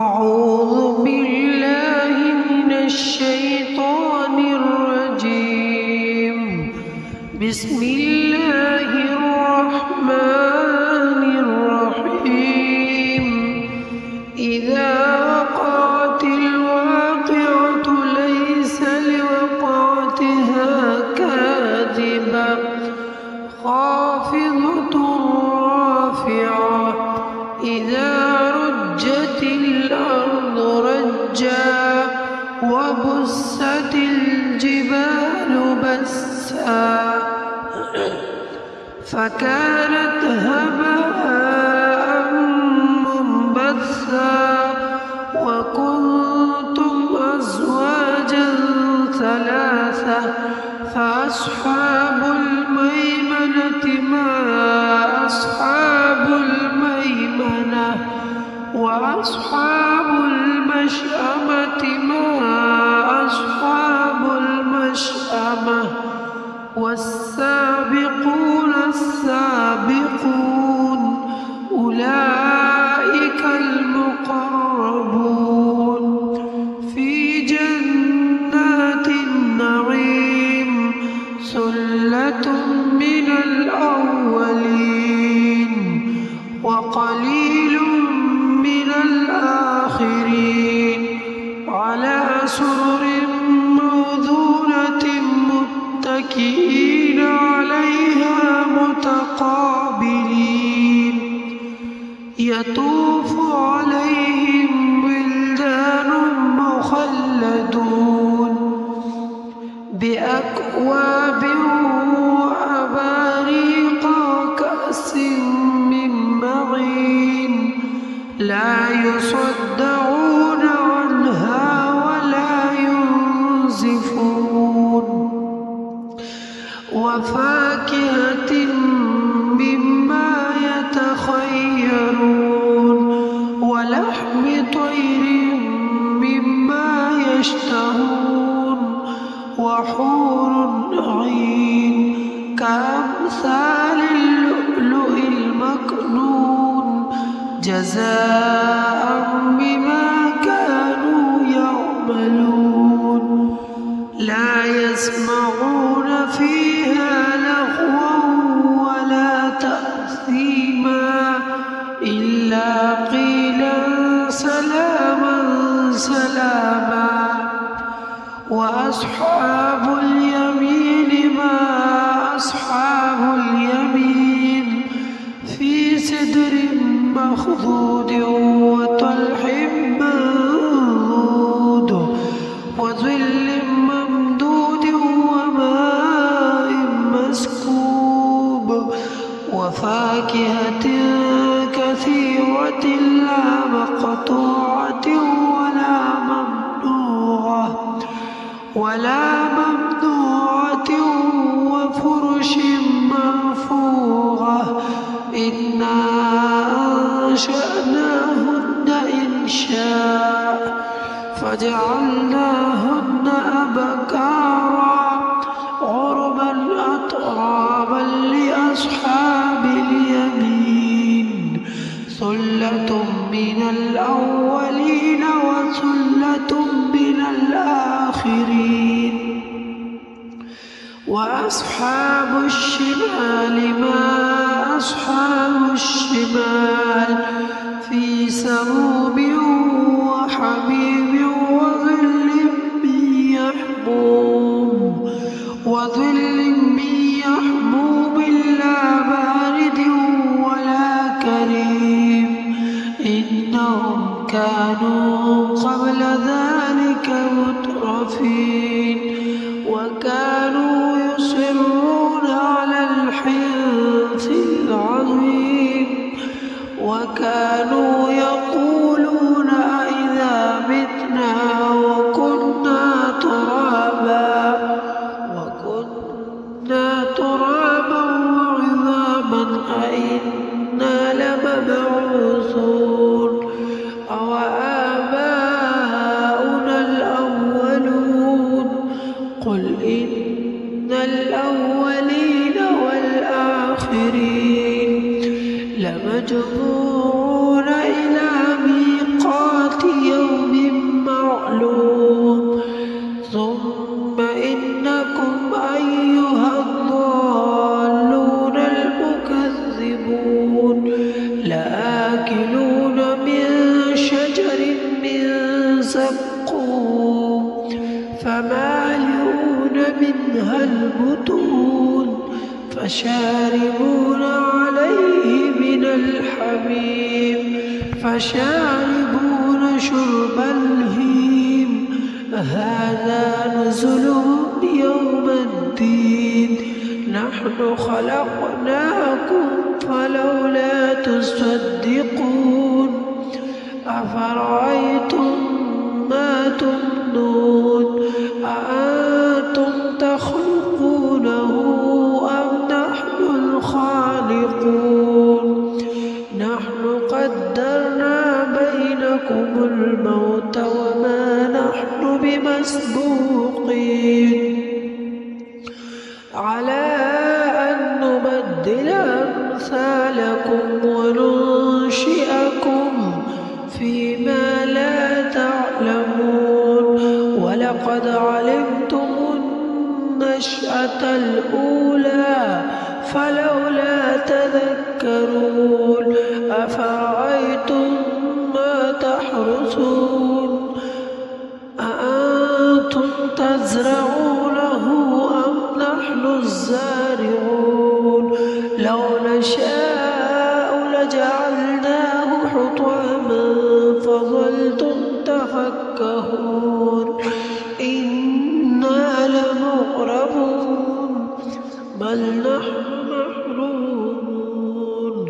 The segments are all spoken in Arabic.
أعوذ بالله من الشيطان الرجيم. بسم الله الرحمن الرحيم. إذا وقعت الواقعة ليس لوقعتها كاذبة خافضة رافعة إذا رجت الأرض رجا وبست الجبال بسا فكانت هباء منبثا وكنتم أزواجا ثلاثة فأصحاب الميمنة ما أصحاب الميمنة وأصحاب المشأمة ما أصحاب المشأمة والسابقون السابقون أولئك المقربون في جنات النعيم ثلة من الأولين وقليل من الآخرين على سرر موضونة متكئين عليها متقابلين يطوف عليهم ولدان مخلدون بأكواب وأباريق وكأس من معين لا يصدعون عنها ولا ينزفون وفاكهة مما يتخيرون ولحم طير مما يشتهون وحور عين كأمثال اللؤلؤ المكنون جزاء بما كانوا يعملون لا يسمعون فيها لغوا ولا تأثيما إلا قيلا سلاما سلاما وأصحاب اليمين ما أصحاب اليمين في سدر مخضود وطلح منضود وظل ممدود وماء مسكوب وفاكهة كثيرة لا مقطوعة ولا ممنوعة وفرش مرفوعة إنا أنشأناهن إنشاء فجعلناهن أبكارا عربا أترابا لأصحاب اليمين ثلة من الأولين وثلة من الآخرين وأصحاب الشمال ما أصحاب الشمال في سموم وحميم وظل من يحموم لا بارد ولا كريم إنهم كانوا قبل ذلك مترفين وكانوا يصرون على الحنث العظيم وكانوا يقولون أئذا متنا وكنا ترابا وعظاما أئنا لمبعوثون أوآباؤنا الأولون قل إن الأولين والآخرين لمجموعون إلى ميقات زقوم فمالئون منها البطون فشاربون عليه من الحميم فشاربون شرب الهيم هذا نزلهم يوم الدين نحن خلقناكم فلولا تصدقون أفرأيتم ما تمنون أأنتم تخلقونه أم نحن الخالقون نحن قدرنا بينكم الموت وما نحن بمسبوقين على أن نبدل أمثالكم وننشئكم فيما لا تعلمون ولقد علمتم النشأة الأولى فلولا تذكرون أفرأيتم ما تحرثون أأنتم تزرعونه أم نحن الزارعون لو نشاء لجعلناه حطاما فظلتم تفكهون إنا لمغرمون بل نحن محرومون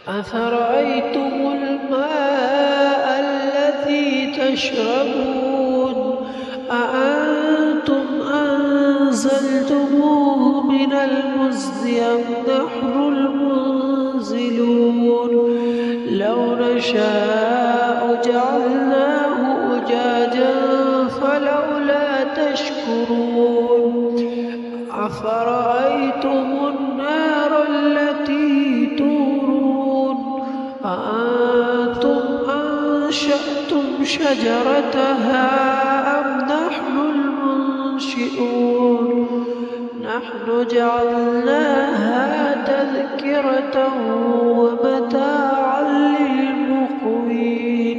أفرأيتم الماء الذي تشربون أأنتم أنزلتموه من المزن أم نحن المنزلون لو نشاء جعلناه أجاجا فلولا تشكرون أفرأيتم النار التي تورون أأنتم أنشأتم شجرتها أم نحن المنشئون نحن جعلناها تذكرة ومتاعا للمقوين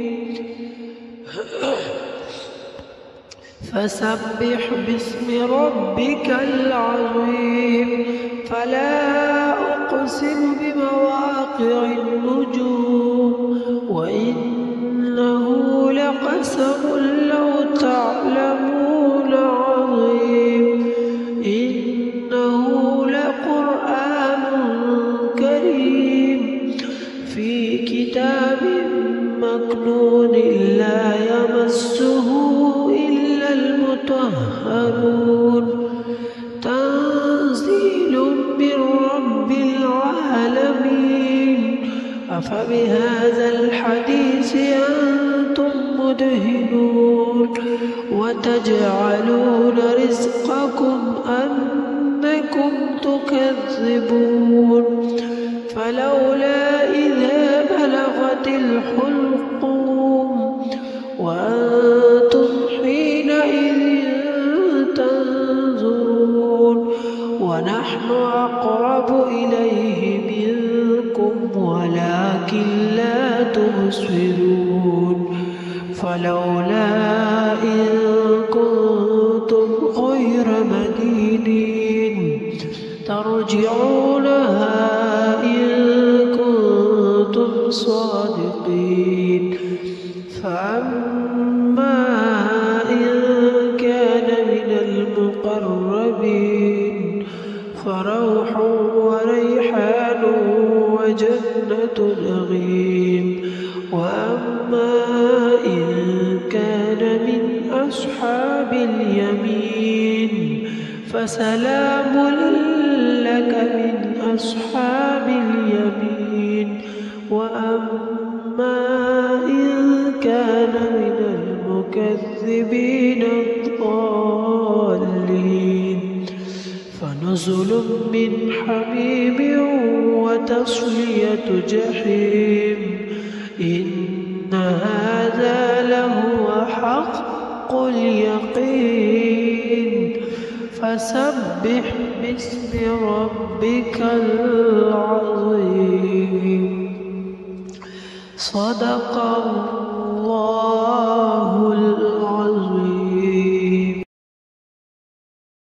فسبح باسم ربك العظيم فلا أقسم بمواقع النجوم وإنه لقسم لو تعلمون عظيم إنه لقرآن كريم في كتاب مكنون لا يمسه إلا المطهرون تنزيل من رب العالمين أفبهذا الحديث أنتم مدهنون وتجعلون رزقكم أنكم تكذبون فلولا إذا بلغت الحلقوم وأنتم حينئذ تنظرون ونحن أقرب إليه منكم ولكن لا تبصرون فلولا إن كنتم غير مدينين ترجعونها إن كنتم صادقين فأما إن كان من المقربين فروح وريحان وجنة نعيم وأما إن كان من أصحاب اليمين فسلام لك من أصحاب اليمين وأما إن كان من المكذبين الضالين فنزل من حميم وتصلية جحيم إن هذا لهو حق اليقين فسبح باسم ربك العظيم صدق